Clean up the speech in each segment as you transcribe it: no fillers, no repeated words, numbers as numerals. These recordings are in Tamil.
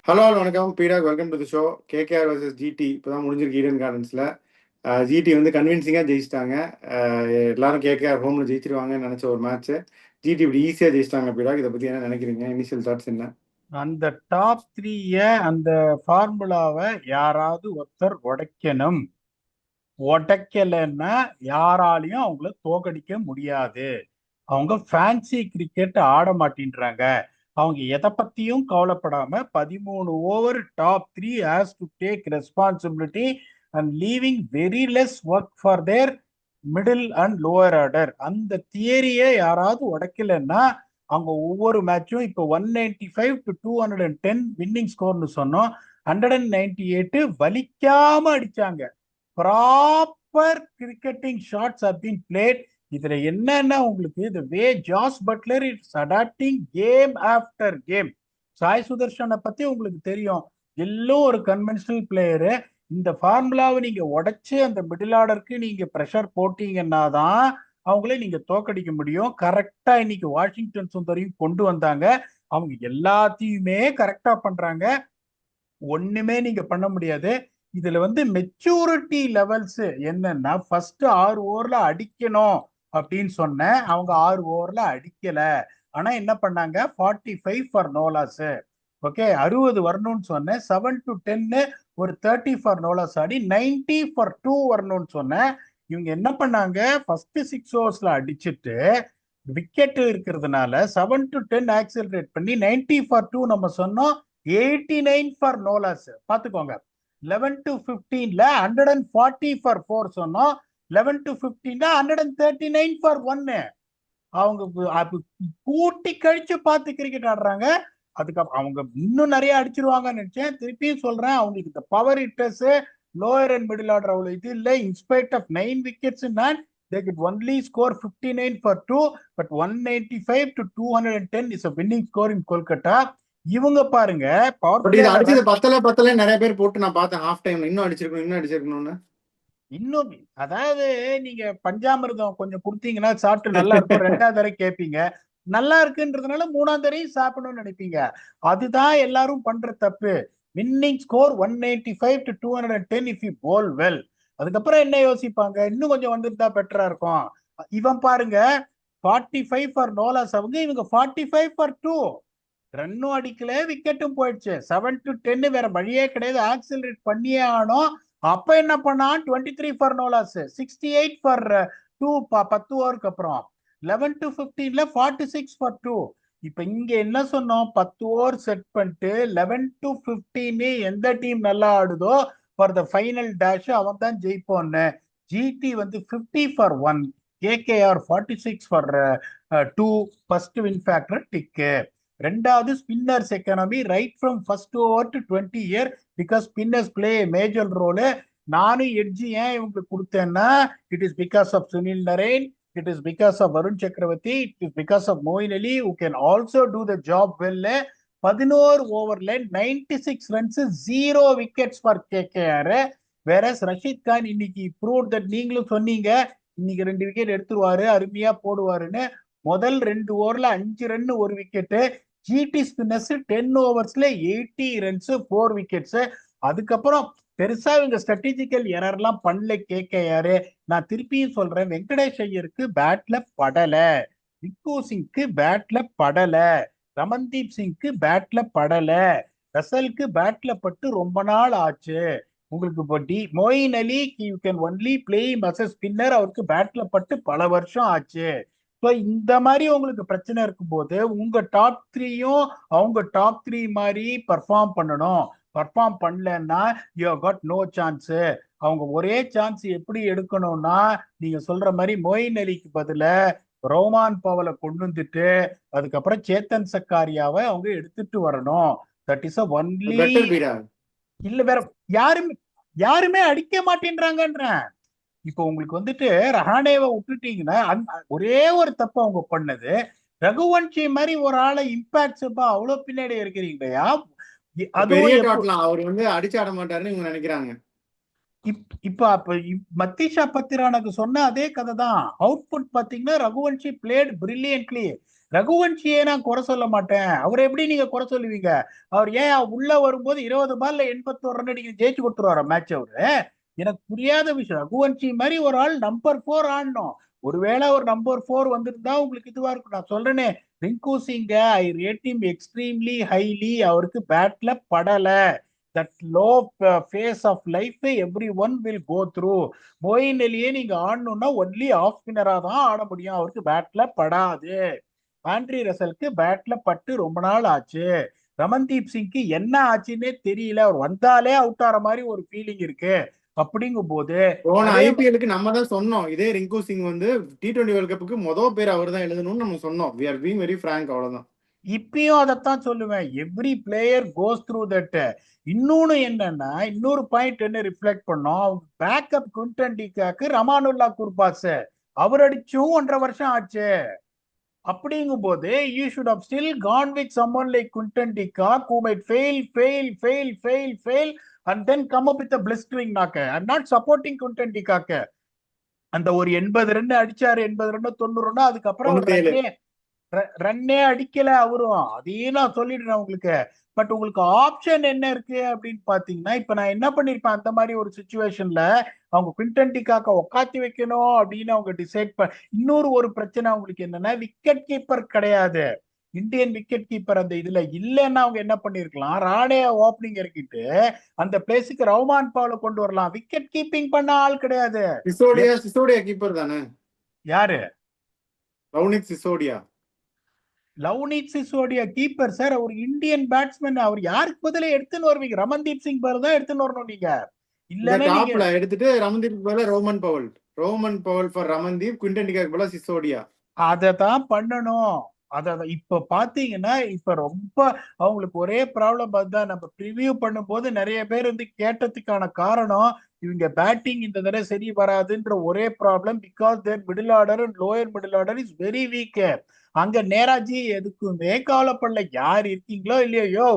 ஹலோ வணக்கம் பீடாக், welcome to the show. KKR versus GT இப்போதான் முடிஞ்சிருக்கு ஈடன் கார்டன்ஸில். ஜிடி வந்து கன்வின்சிங்காக ஜெயிச்சிட்டாங்க. எல்லாரும் கேகேஆர் ஹோமில் ஜெயிச்சிருவாங்கன்னு நினச்ச ஒரு மேட்ச்சு ஜிடி இப்படி ஈஸியாக ஜெயிச்சிட்டாங்க. பீடாக், இதை பற்றி என்ன நினைக்கிறீங்க? இனிஷியல் தாட்ஸ் என்ன? அந்த டாப் த்ரீய அந்த ஃபார்முலாவை யாராவது ஒருத்தர் உடைக்கணும். உடைக்கலைன்னா யாராலையும் அவங்கள தோக்கடிக்க முடியாது. அவங்க ஃபேன்சி கிரிக்கெட் ஆட மாட்டேன்றாங்க. அவங்க எதை பத்தியும் கவலைப்படாம 13 over top three has to take responsibility and leaving very less work for their middle and lower order. அந்த தியரியை யாராவது உடைக்கலன்னா அவங்க ஒவ்வொரு மேட்சும் இப்போ 195 to 210 வின்னிங் ஸ்கோர்னு சொன்னோம். 198 வலிக்காம அடிச்சாங்க. Proper cricketing shots have been played. இதுல என்னன்னா உங்களுக்கு the way Jos Buttler is adapting game after game. Sai சுதர்ஷனை பத்தி உங்களுக்கு தெரியும், எல்லாம் ஒரு கன்வென்ஷனல் பிளேயரு. இந்த ஃபார்முலாவை நீங்க உடைச்சு அந்த மிடில் ஆர்டருக்கு நீங்க ப்ரெஷர் போட்டீங்கன்னா தான் அவங்களே நீங்க தோக்கடிக்க முடியும். கரெக்டா இன்னைக்கு வாஷிங்டன் சுந்தரையும் கொண்டு வந்தாங்க. அவங்க எல்லாத்தையுமே கரெக்டா பண்றாங்க. ஒண்ணுமே நீங்க பண்ண முடியாது. இதுல வந்து மெச்சூரிட்டி லெவல்ஸ் என்னன்னா, ஃபர்ஸ்ட் 6 ஓவர்ல அடிக்கணும் அப்படின்னு சொன்னேன். அவங்க 6 ஓவர்ல அடிக்கல. ஆனா என்ன பண்ணாங்க, 45 ஃபார் நோலாஸ். ஓகே, 60 வரணும்னு சொன்னேன். 7 to 10 ஒரு 30 ஃபார் நோலாஸ் ஆடி 90 ஃபார் 2 வரணும்னு சொன்னேன். இவங்க என்ன பண்ணாங்க, ஃபர்ஸ்ட் 6 ஓவர்ஸ்ல அடிச்சுட்டு விக்கெட் இருக்கிறதுனால 7 to 10 ஆக்சிலரேட் பண்ணி 90 ஃபார் 2 நம்ம சொன்னோம். 89 ஃபார் நோலாஸ். பாத்துக்கோங்க. 11 to 15ல 140 ஃபார் 4 சொன்னோம். 11 to 15ல 139 ஃபார் 1. அவங்க கூட்டி கழிச்சு பார்த்து கிரிக்கெட் ஆடுறாங்க. அதுக்கப்புறம் அவங்க இன்னும் நிறைய அடிச்சிருவாங்கன்னு நினைச்சேன். திருப்பியும் சொல்றேன், அவங்களுக்கு இந்த power hitters lower and middle order அவ்வளவு இது இல்லை. In spite of 9 wickets they could only score 59 for 2, but 195 to 210 is a winning score in Kolkata. இவங்க பாருங்க, பவர் பட் இது பிளேல அடிச்சது பத்தல நிறைய பேர் போட்டு நான் பார்த்தேன். ஹாஃப் டைம் இன்னும் அடிச்சிருக்கணும்னு. இன்னும் அதாவது நீங்க பஞ்சாமிர்தம் கொஞ்சம் கொடுத்தீங்கன்னா சாப்பிட்டு நல்லா இருக்கும், 2வது தடவை கேட்பீங்க. நல்லா இருக்குன்றதுனால 3வது தடவையும் சாப்பிடணும்னு நினைப்பீங்க. அதுதான் எல்லாரும் பண்ற தப்பு. Winning score 195 to 210 if you bowl well. அதுக்கப்புறம் என்ன யோசிப்பாங்க, இன்னும் கொஞ்சம் வந்துருந்தா பெட்டரா இருக்கும். இவன் பாருங்க, 45 ஃபார் நோலாஸ் அவங்க, இவங்க 45 ஃபார் 2. ரன்னும் அடிக்கல, விக்கெட்டும் போயிடுச்சு. 7 to 10 வேற வழியே கிடையாது, ஆக்சிலரேட் பண்ணியே ஆனோம். அப்ப என்ன பண்ணான், 23 ஃபார் நோலாஸ், 68 ஃபார் 2 10 ஓவருக்கு அப்புறம். 11 to 15ல 46 ஃபார் 2. இப்ப இங்க என்ன சொன்னோம், 10 ஓவர் செட் பண்ணிட்டு 11 to 15 எந்த டீம் நல்லா ஆடுதோ ஃபார் த ஃபைனல் டேஷ் அவன் தான் ஜெயிப்போன்னு. ஜிடி வந்து 50 for 1, KKR 46 for 2. First win factor tick. 2வது spinners economy right from first over to 20 year because spinners play major role. நானும் எட்ஜி ஏன் இவங்களுக்கு கொடுத்தேன்னா, it is because of Sunil Narine, it is because of Varun Chakravarthy, it is because of Moeen Ali who can also do the job well. 11 ஓவர்ல 96 ரன்ஸ், 0 விக்கெட்ஸ் ஃபார் கேகேஆர். வேற ரஷீத் கான் இன்னைக்கு ப்ரூவ் தட், நீங்களும் சொன்னீங்க இன்னைக்கு 2 விக்கெட் எடுத்துருவாரு, அருமையா போடுவாருன்னு. முதல் 2 ஓவர்ல 5 ரன் 1 விக்கெட். ஜிடி ஸ்பின்னர்ஸ் 10 ஓவர்ஸ்ல 80 ரன்ஸ் 4 விக்கெட்ஸ். அதுக்கப்புறம் பெருசா இவங்க ஸ்ட்ராட்டஜிக்கல் எரர்லாம் பண்ணல கேகேஆர். நான் திருப்பியும் சொல்றேன், வெங்கடேஷ் ஐயருக்கு பேட்ல படல, விக்கு சிங்க்கு பேட்ல படல, ரமன்தீப் சிங்க்கு பேட்ல படல, ரசலுக்கு பேட்ல பட்டு ரொம்ப நாள் ஆச்சு. உங்களுக்கு இப்போ Moeen Ali you can only play as a spinner, அவருக்கு பேட்ல பட்டு பல வருஷம் ஆச்சு. ஸோ இந்த மாதிரி உங்களுக்கு பிரச்சனை இருக்கும்போது உங்க டாப் த்ரீயும் அவங்க டாப் த்ரீ மாதிரி பர்ஃபார்ம் பண்ணணும். பர்ஃபார்ம் பண்ணலன்னா யூ காட் நோ சான்ஸ். அவங்க ஒரே சான்ஸ் எப்படி எடுக்கணும்னா, நீங்க சொல்ற மாதிரி மொயின் அலிக்கு பதில ரோமான் பவலை கொண்டு வந்துட்டு அதுக்கப்புறம் சேத்தன் சக்காரியாவை அவங்க எடுத்துட்டு வரணும். That is only. பெட்டர் பீடா. இல்ல வேற யாருமே யாருமே அடிக்க மாட்டேன்றாங்கன்றேன். இப்போ உங்களுக்கு வந்துட்டு ரஹானேவை விட்டுட்டீங்கன்னா, ஒரே ஒரு தப்பு அவங்க பண்ணது, ரகுவன்ஷி மாதிரி ஒரு ஆளை இம்பாக்ட் அவ்வளவு பின்னாடி இருக்கிறீங்களா? பெரிய அதுவும் டாட்லாம் அவர் வந்து அடிச்சு ஆட மாட்டாருன்னு இவங்க நினைக்கிறாங்க. அப்ப மத்தீஷா பத்திரானுக்கு சொன்ன அதே கதை தான். அவுட்புட் பாத்தீங்கன்னா ரகுவன்ஷி பிளேட் பிரில்லியன்ட்லி. ரகுவன்ஷியே நான் குறை சொல்ல மாட்டேன். அவரை எப்படி நீங்க குறை சொல்லுவீங்க? அவர் ஏன் உள்ள வரும்போது 20 பால்ல 81 ரன் அடிக்க ஜெயிச்சு கொடுத்துருவாரா மேட்ச் அவரு? எனக்கு புரியாத விஷயம். ரகுவன்ஷி மாதிரி ஒரு ஆள் நம்பர் 4 ஆடணும். ஒருவேளை ஒரு நம்பர் 4 வந்திருந்தா உங்களுக்கு இதுவா இருக்கும். நான் சொல்றேனே, ரிங்கு சிங்க I rate him extremely highly. அவருக்கு பேட்ல படல. That low phase of life everyone will go through. Moeen அலியே நீங்க ஆடணும்னா ஒன்லி ஆஃப் ஸ்பின்னரா தான் ஆட முடியும். அவருக்கு பேட்ல படாது. ஆண்ட்ரி ரசலுக்கு பேட்ல பட்டு ரொம்ப நாள் ஆச்சு. ரமன்தீப் சிங்க்கு என்ன ஆச்சுன்னே தெரியல. அவர் வந்தாலே அவுட் ஆற மாதிரி ஒரு ஃபீலிங் இருக்கு. அப்படிங்கும் போது போன அதே ஐபிஎலுக்கு நம்ம தான் சொன்னோம், இதே ரிங்கு சிங் வந்து T20 வேர்ல்ட் கப்புக்கு மொதல் பேர் அவர் தான் எழுதணும்னு நம்ம சொன்னோம். We are being very frank, அவ்வளவுதான். இப்பயும் அதைத்தான் சொல்லுவேன். Every player goes through that. இன்னொன்னு என்னன்னா, இன்னொரு பாயிண்ட் என்ன ரிஃப்ளெக்ட் பண்ணோம், backup Quinton de Kock Rahmanullah Gurbaz அவர் அடிச்சும் 1.5 வருஷம் ஆச்சு. அப்படிங்கும் போது you should have still gone with someone like Quinton de Kock who might fail and then come up with a blistering knock. I'm not supporting Quinton de Kock. அந்த ஒரு 80 ரன் அடிச்சாரு, 80 ரன் 90 ரன், அதுக்கப்புறம் ஒரு 97. ரன்னே அடிக்கல அவரும். அதையும் நான் சொல்லிடுறேன் உங்களுக்கு. பட் உங்களுக்கு ஆப்ஷன் என்ன இருக்கு அப்படின்னு பாத்தீங்கன்னா, இப்ப நான் என்ன பண்ணிருப்பேன் அந்த மாதிரி ஒரு சுச்சுவேஷன்ல, அவங்க குவிண்டன் டிகாக்க உக்காத்தி வைக்கணும் அப்படின்னு அவங்க டிசைட் இன்னொரு ஒரு பிரச்சனை அவங்களுக்கு என்னன்னா, விக்கெட் கீப்பர் கிடையாது. இந்தியன் விக்கெட் கீப்பர் அந்த இதுல இல்லைன்னா அவங்க என்ன பண்ணிருக்கலாம், ராணே ஓப்பனிங் இறக்கிட்டு அந்த பிளேஸுக்கு ரஹ்மான் பவலை கொண்டு வரலாம். விக்கெட் கீப்பிங் பண்ண ஆள் கிடையாது. சிசோடியா கீப்பர் தானே? யாரு? ரவுனிக் சிசோடியா. Luvnith Sisodia keeper sir. அவர் இந்தியன் பேட்ஸ்மேன். அவர் யாருக்கு பதிலா எடுத்துன்னு வருவீங்க? ரமன்தீப் சிங் பதில் தான் எடுத்துன்னு வரணும் நீங்க. இந்த இல்லன்னா நீங்க டாப்ல எடுத்துட்டு ரமன்தீப் பதிலா Rovman Powell for Ramandeep, Quinton de Kock பதிலா சிசோடியா. அதை தான் பண்ணணும். அதான் இப்ப பாத்தீங்கன்னா, இப்ப ரொம்ப அவங்களுக்கு ஒரே ப்ராப்ளம் அதுதான். நம்ம ப்ரிவியூ பண்ணும்போது நிறைய பேர் வந்து கேட்டதுக்கான காரணம், இவங்க பேட்டிங் இந்த தடவை சரி வராதுன்ற ஒரே problem. Because their middle order and lower middle order is very weak. அங்க நேராஜி எதுக்குமே கவலைப்படல. யார் இருக்கீங்களோ இல்லையோ,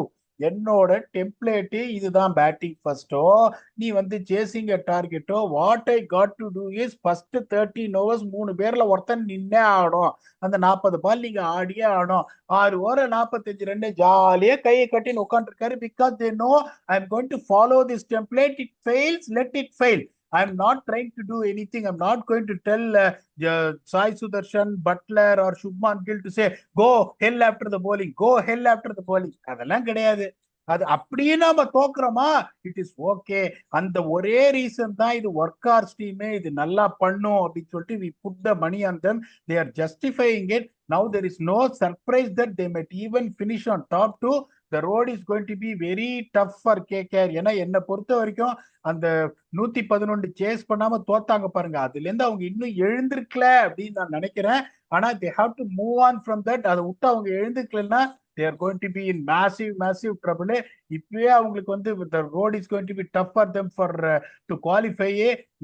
என்னோட டெம்ப்ளேட்டு இதுதான். பேட்டிங் ஃபர்ஸ்டோ, நீ வந்து சேசிங் டார்கெட்டோ, what I got to do is first 13 overs 3 பேர்ல ஒருத்தன் நின்னே ஆடும். அந்த 40 பால் நீங்க ஆடியே ஆடும். 6 ஓவர் 45 ரன் ஜாலியா கையை கட்டின்னு உட்காந்துருக்காரு. Because they know I am going to follow this template. It fails, let it fail. I'm not trying to do anything. I'm not going to tell Sai Sudarshan, Butler or Shubman Gill to say go hell after the bowling, go hell after the bowling. அதெல்லாம் கிடையாது. அது அப்படியே நாம தோக்குறோமா, இட் இஸ் ஓகே. அந்த ஒரே ரீசன் தான் இது ஒர்க் ஹார்ஸ் டீம், இது நல்லா பண்ணும் அப்படின்னு சொல்லிட்டு we put the money on them. They are justifying it. Now there is no surprise that they might even finish on top 2. The road is going to be very tough for KKR. ஏன்னா என்னை பொறுத்த வரைக்கும் அந்த 111 சேஸ் பண்ணாம தோத்தாங்க பாருங்க, அதுல இருந்து அவங்க இன்னும் எழுந்திருக்கல அப்படின்னு நான் நினைக்கிறேன். ஆனா they have to move on from that. அதை விட்டு அவங்க எழுந்துக்கலன்னா they are going to be in massive trouble. இப்பவே அவங்களுக்கு வந்து the road is going to be tough for them for to qualify.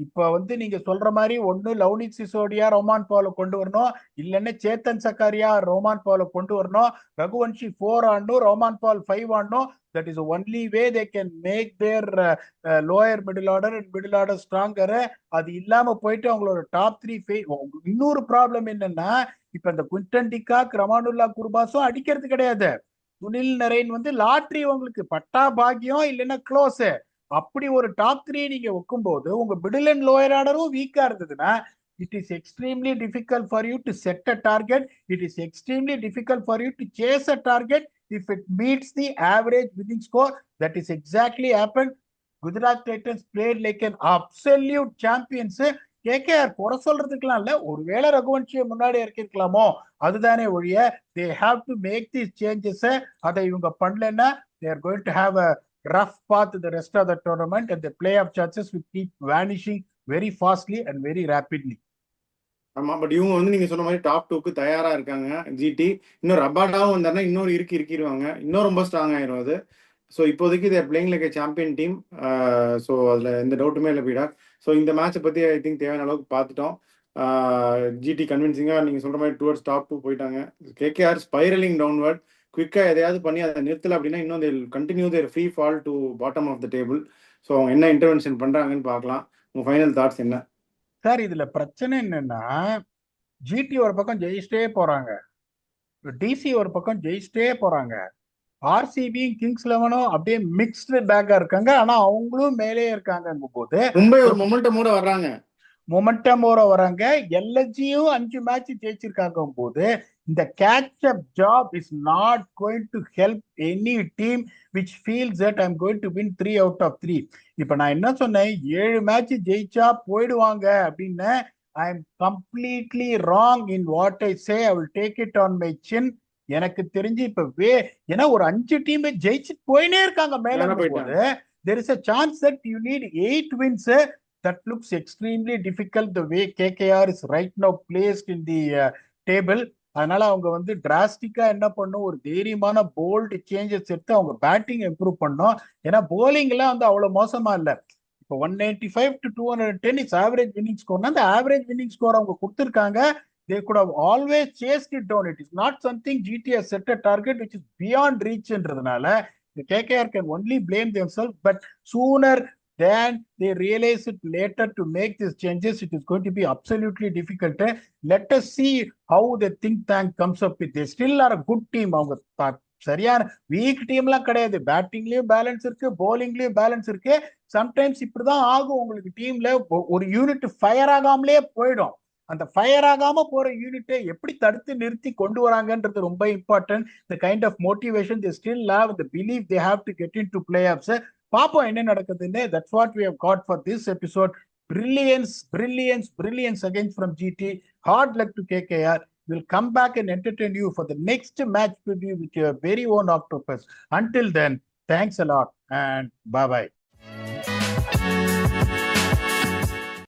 இப்ப வந்து நீங்க சொல்ற மாதிரி ஒண்ணு லவ்னிக் சிசோடியா ரோமான் பவலை கொண்டு வரணும், இல்லைன்னா சேத்தன் சக்காரியா ரோமான் பவலை கொண்டு வரணும், ரகுவன்ஷி 4 ஆடணும், ரோமான் பவல் 5 ஆடணும். That is the only way they can make their lower middle order and middle order stronger. அது இல்லாம போயிட்டு அவங்களோட டாப் 3 இன்னொரு ப்ராப்ளம் என்னன்னா, இப்ப இந்த குவிண்டன் டிகாக் ரமானுல்லா குர்பாஸும் அடிக்கிறது கிடையாது. சுனில் நரேன் வந்து லாட்ரி உங்களுக்கு பட்டா பாக்கியம் இல்லைன்னா க்ளோஸ். அப்படி ஒரு டாப் 3 நீங்க வைக்கும்போது உங்க மிடில் அண்ட் லோயர் ஆர்டரும் வீக்கா இருந்ததுன்னா, it is extremely difficult for you to set a target. It is extremely difficult for you to chase a target if it meets the average winning score. That is exactly happened. Gujarat Titans played like an absolute champions. KKR குறை சொல்றதுக்கெல்லாம் இல்ல, ஒருவேளை ரகுவன்ஷியை முன்னாடி இறக்கிருக்கலாமோ, அதுதானே ஒழிய they have to make these changes. அதை இவங்க பண்ணலன்னா they are going to have a rough path the rest of the tournament, and the playoff chances will keep vanishing very fastly and very rapidly. ஆமா, பட் இவங்க வந்து நீங்க சொன்ன மாதிரி டாப் 2க்கு தயாரா இருக்காங்க. ஜிடி இன்னும் ரபாடாவும் வந்தாருன்னா இன்னொரு இருக்கிருவாங்க, இன்னும் ரொம்ப ஸ்ட்ராங் ஆயிரும் அது. ஸோ இப்போதைக்கு இதை playing like champion team. So அதில் எந்த டவுட்டுமே இல்லை பீடா. ஸோ இந்த மேட்சை பற்றி ஐ திங்க் தேவையான அளவுக்கு பார்த்துட்டோம். ஜிடி கன்வின்சிங்காக நீங்கள் சொல்கிற மாதிரி டுவர்ட்ஸ் டாப் 2 போயிட்டாங்க. KKR spiralling downward. குவிக்காக எதையாவது பண்ணி அதை நிறுத்தலை அப்படின்னா இன்னும் they'll continue their free fall to bottom of the table. So அவங்க என்ன இன்டர்வென்ஷன் பண்ணுறாங்கன்னு பார்க்கலாம். உங்கள் ஃபைனல் தாட்ஸ் என்ன சார்? இதுல பிரச்சனை என்னன்னா, ஜிடி ஒரு பக்கம் ஜெயிச்சிட்டே போறாங்க, டிசி ஒரு பக்கம் ஜெயிச்சிட்டே போறாங்க, ஆர்சிபி கிங்ஸ் 11 அப்படியே மிக்ஸ்டு பேக்கா இருக்காங்க. ஆனா அவங்களும் மேலே இருக்காங்க போது மும்பை ஒரு மொமெண்டமோட வர்றாங்க. மொமெண்டமோட வராங்க. எல்எஸ்ஜியும் 5 மேட்ச் ஜெயிச்சிருக்காங்க போது இந்த catch up job is not going to help any team which feels that I am going to win 3 out of 3. இப்ப நான் என்ன சொன்னேன், 7 மேட்ச் ஜெயிச்சா போயிடுவாங்க அப்படின்னு. I am completely wrong in what I say. I will take it on my chin. எனக்கு தெரிஞ்சு இப்ப ஏன்னா ஒரு 5 டீம் ஜெயிச்சு போயினே இருக்காங்க மேல போது there is a chance that you need 8 wins. That looks extremely difficult the way KKR is right now placed in the table. அதனால அவங்க வந்து டிராஸ்டிக்கா என்ன பண்ணும், ஒரு தைரியமான போல்டு சேஞ்சஸ் எடுத்து அவங்க பேட்டிங் இம்ப்ரூவ் பண்ணும். ஏன்னா போலிங் எல்லாம் வந்து அவ்வளவு மோசமா இல்ல. இப்போ 195 to 210 இஸ் ஆவரேஜ் வின்னிங் ஸ்கோர்னா அந்த ஆவரேஜ் வின்னிங் ஸ்கோர் அவங்க கொடுத்திருக்காங்க. They could have always chased it down. It is not something GT has set a target which is beyond reach என்றதுனால the KKR can only blame themselves. But sooner than they realize it later to make these changes, it is going to be absolutely difficult. Let us see how the think tank comes up with. They still are a good team. அவங்க சரியான வீக் டீம்லாம் கிடையாது. பேட்டிங்லயும் பேலன்ஸ் இருக்கு, போலிங்லயும் பேலன்ஸ் இருக்கு. சம்டைம்ஸ் இப்படிதான் ஆகும் உங்களுக்கு டீம்ல. ஒரு யூனிட் ஃபயர் ஆகாமலே போயிடும். அந்த ஃபயர் ஆகாம போற யூனிட்டை எப்படி தடுத்து நிறுத்தி கொண்டு வராங்கன்றது ரொம்ப important. the kind of motivation they still have, the belief they have to get into playoffs. பாப்போம் என்ன நடக்குதுன்னு. That's what we have got for this episode. Brilliance again from GT. Hard luck to KKR. We'll come back and entertain you for the next match preview with your very own Octopus. Until then, thanks a lot and bye-bye.